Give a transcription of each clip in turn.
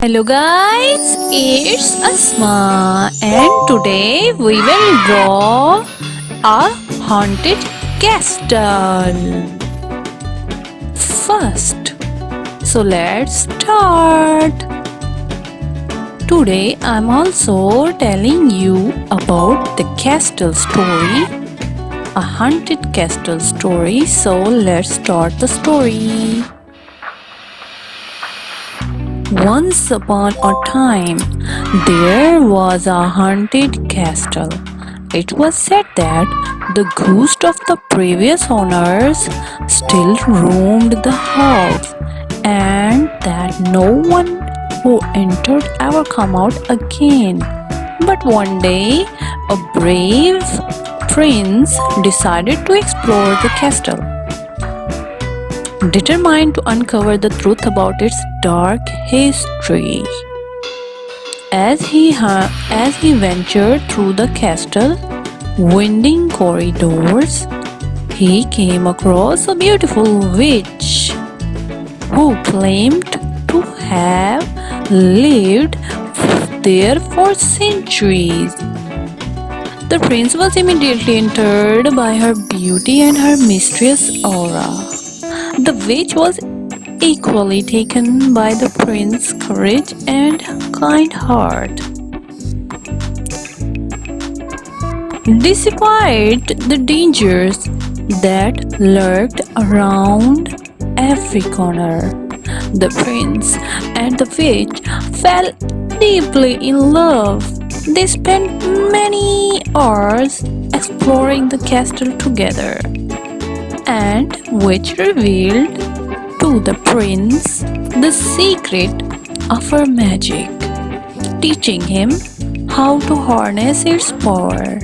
Hello guys, it's Asma and today we will draw a haunted castle. First, so let's start. Today I'm also telling you about the castle story, a haunted castle story. So let's start the story. Once upon a time, there was a haunted castle. It was said that the ghost of the previous owners still roamed the halls, and that no one who entered ever come out again. But one day, a brave prince decided to explore the castle, determined to uncover the truth about its dark history. As he ventured through the castle, winding corridors, he came across a beautiful witch who claimed to have lived there for centuries. The prince was immediately entered by her beauty and her mysterious aura. The witch was equally taken by the prince's courage and kind heart. Despite the dangers that lurked around every corner, the prince and the witch fell deeply in love. They spent many hours exploring the castle together, and which revealed to the prince the secret of her magic, teaching him how to harness its power.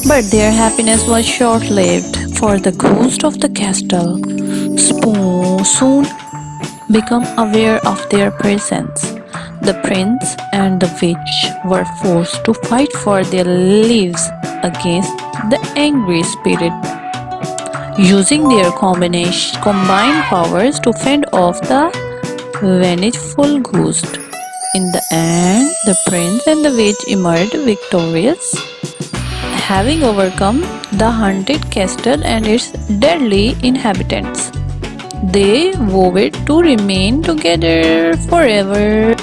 But their happiness was short lived, for the ghost of the castle soon became aware of their presence. The prince and the witch were forced to fight for their lives against the angry spirit, using their combined powers to fend off the vengeful ghost. In the end, the prince and the witch emerged victorious, having overcome the haunted castle and its deadly inhabitants. They vowed to remain together forever.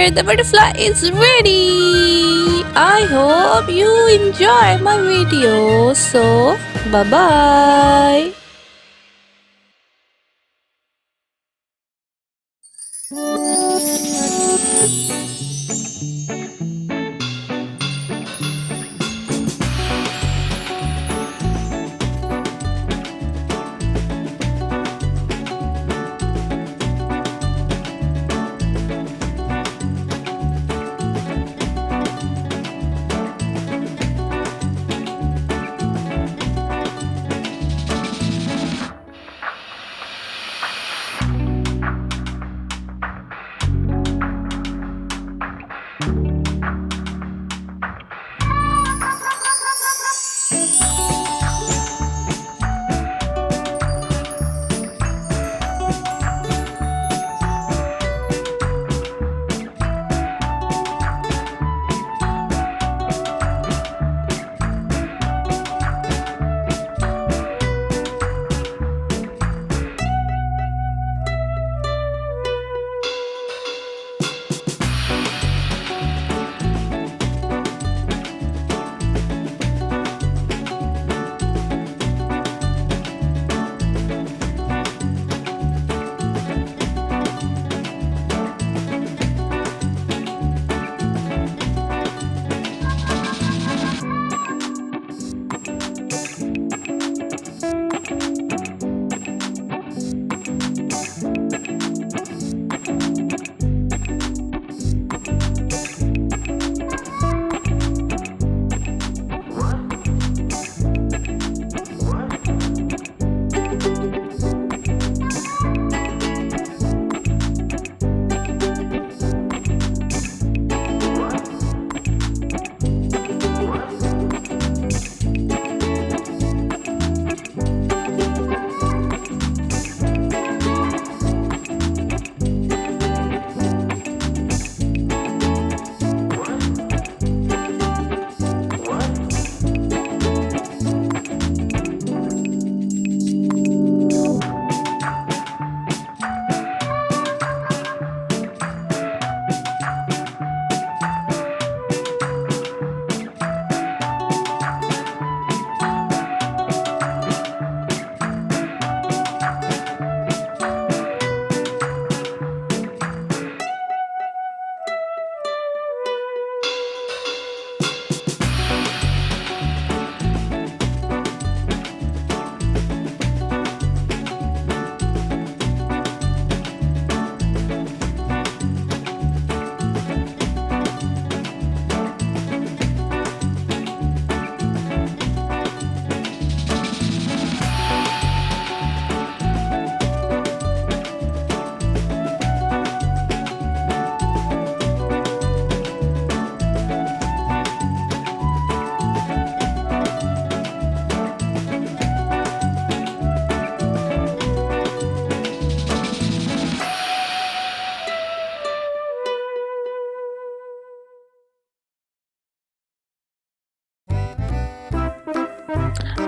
there, the butterfly is ready. I hope you enjoy my video. So, bye bye.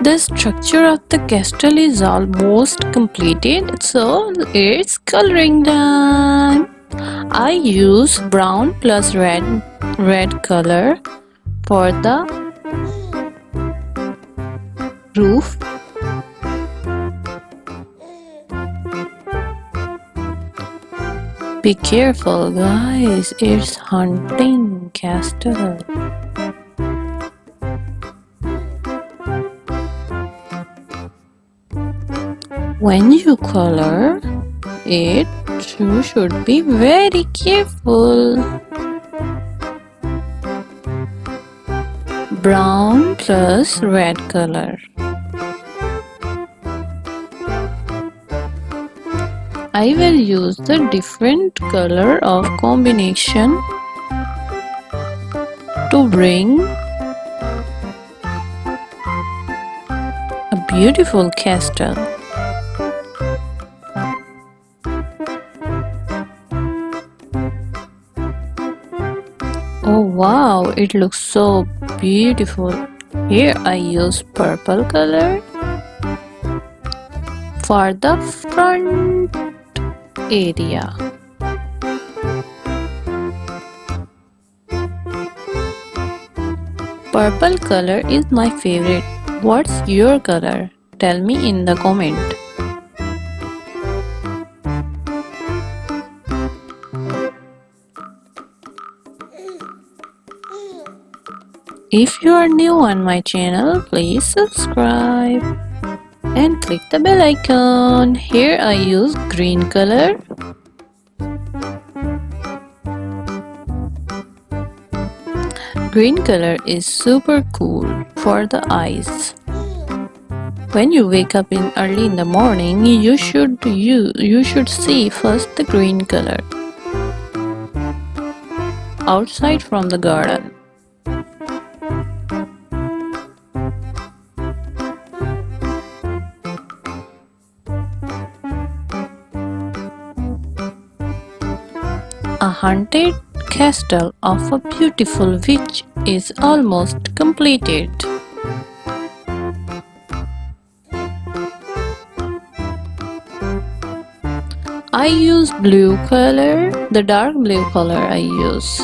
The structure of the castle is almost completed, so it's coloring time. I use brown plus red color for the roof. Be careful, guys, it's hunting castle. When you color it, you should be very careful. Brown plus red color. I will use the different color of combination to bring a beautiful castle. Oh wow, it looks so beautiful. Here I use purple color for the front area. Purple color is my favorite. What's your color? Tell me in the comment. If you are new on my channel, please subscribe and click the bell icon. Here I use green color. Green color is super cool for the eyes. When you wake up in early in the morning, you should see first the green color outside from the garden. A haunted castle of a beautiful witch is almost completed. I use blue color, the dark blue color I use.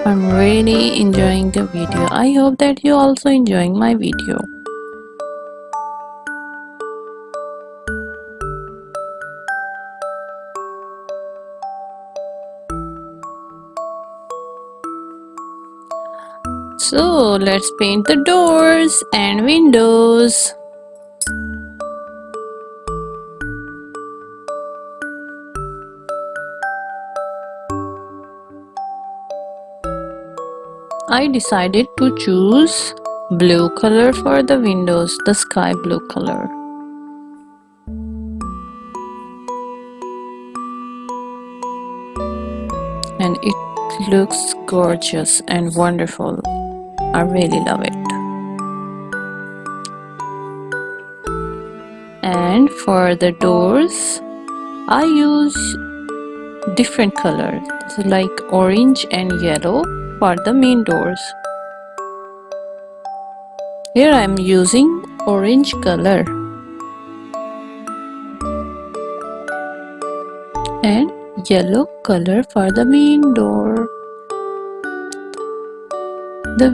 I'm really enjoying the video. I hope that you also enjoying my video. So let's paint the doors and windows. I decided to choose blue color for the windows, the sky blue color. And it looks gorgeous and wonderful. I really love it. And for the doors, I use different colors like orange and yellow for the main doors. Here I am using orange color and yellow color for the main door. The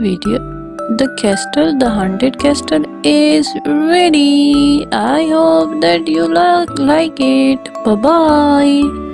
haunted castle is ready. I hope that you like it. Bye bye.